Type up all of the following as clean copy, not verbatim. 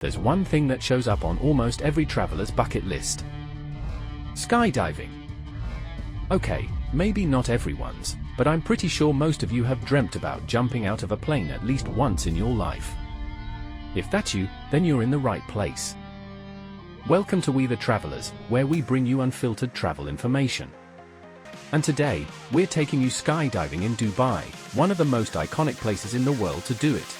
there's one thing that shows up on almost every traveler's bucket list. Skydiving. Okay, maybe not everyone's, but I'm pretty sure most of you have dreamt about jumping out of a plane at least once in your life. If that's you, then you're in the right place. Welcome to We the Travelers, where we bring you unfiltered travel information. And today, we're taking you skydiving in Dubai, one of the most iconic places in the world to do it.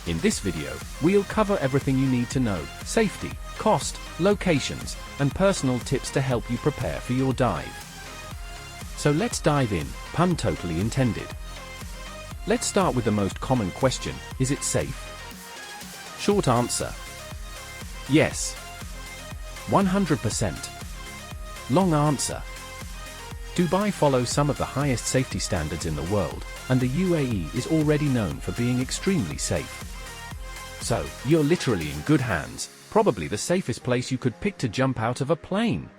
In this video, we'll cover everything you need to know: safety, cost, locations, and personal tips to help you prepare for your dive. So let's dive in, pun totally intended. Let's start with the most common question: is it safe? Short answer: yes. 100%. Long answer: Dubai follows some of the highest safety standards in the world, and the UAE is already known for being extremely safe. So, you're literally in good hands, probably the safest place you could pick to jump out of a plane.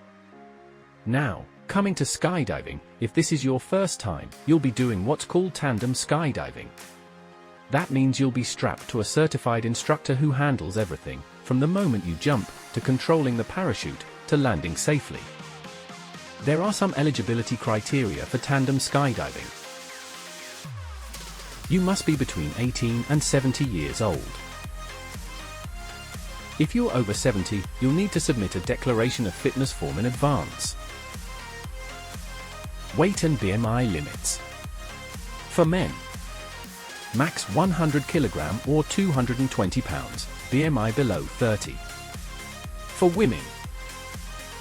Now, coming to skydiving, if this is your first time, you'll be doing what's called tandem skydiving. That means you'll be strapped to a certified instructor who handles everything, from the moment you jump, to controlling the parachute, to landing safely. There are some eligibility criteria for tandem skydiving. You must be between 18 and 70 years old. If you're over 70, you'll need to submit a declaration of fitness form in advance. Weight and BMI limits. For men, max 100 kg or 220 pounds, BMI below 30. For women,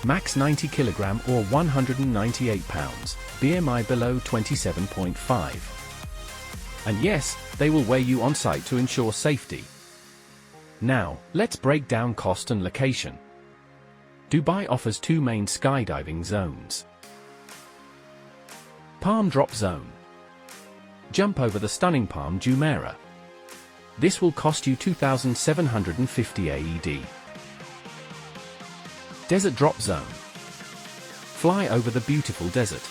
max 90 kg or 198 pounds, BMI below 27.5. And yes, they will weigh you on site to ensure safety. Now, let's break down cost and location. Dubai offers two main skydiving zones. Palm Drop Zone. Jump over the stunning Palm Jumeirah. This will cost you 2,750 AED. Desert Drop Zone. Fly over the beautiful desert.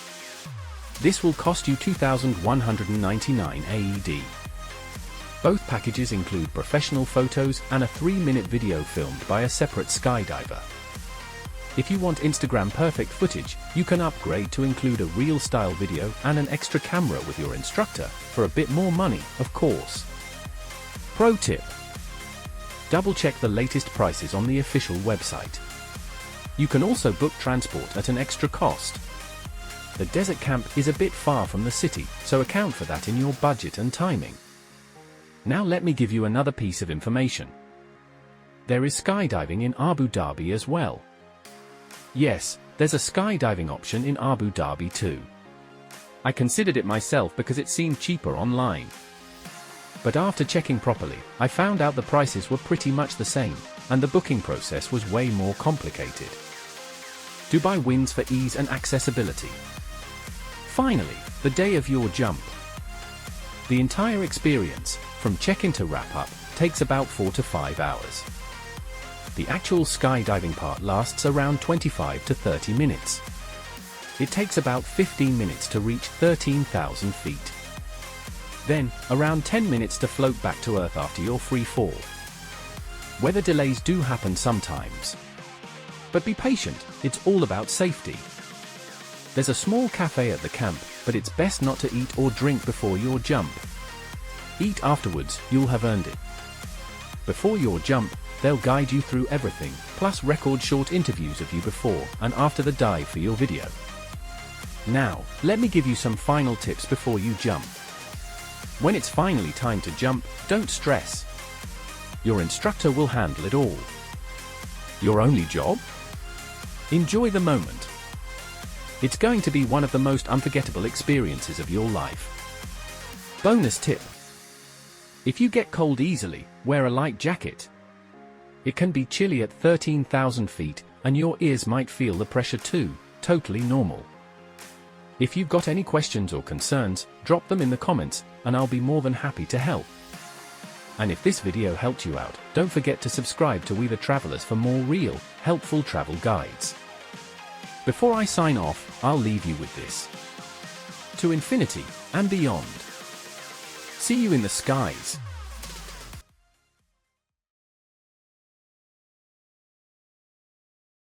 This will cost you 2,199 AED. Both packages include professional photos and a 3-minute video filmed by a separate skydiver. If you want Instagram perfect footage, you can upgrade to include a reel-style video and an extra camera with your instructor, for a bit more money, of course. Pro tip: double-check the latest prices on the official website. You can also book transport at an extra cost. The desert camp is a bit far from the city, so account for that in your budget and timing. Now let me give you another piece of information. There is skydiving in Abu Dhabi as well. Yes, there's a skydiving option in Abu Dhabi too. I considered it myself because it seemed cheaper online. But after checking properly, I found out the prices were pretty much the same, and the booking process was way more complicated. Dubai wins for ease and accessibility. Finally, the day of your jump. The entire experience, from check-in to wrap-up, takes about 4 to 5 hours. The actual skydiving part lasts around 25 to 30 minutes. It takes about 15 minutes to reach 13,000 feet. Then, around 10 minutes to float back to Earth after your free fall. Weather delays do happen sometimes. But be patient, it's all about safety. There's a small cafe at the camp, but it's best not to eat or drink before your jump. Eat afterwards, you'll have earned it. Before your jump, they'll guide you through everything, plus record short interviews of you before and after the dive for your video. Now, let me give you some final tips before you jump. When it's finally time to jump, don't stress. Your instructor will handle it all. Your only job? Enjoy the moment. It's going to be one of the most unforgettable experiences of your life. Bonus tip: if you get cold easily, wear a light jacket. It can be chilly at 13,000 feet, and your ears might feel the pressure too, totally normal. If you've got any questions or concerns, drop them in the comments, and I'll be more than happy to help. And if this video helped you out, don't forget to subscribe to We the Travelers for more real, helpful travel guides. Before I sign off, I'll leave you with this. To infinity and beyond. See you in the skies.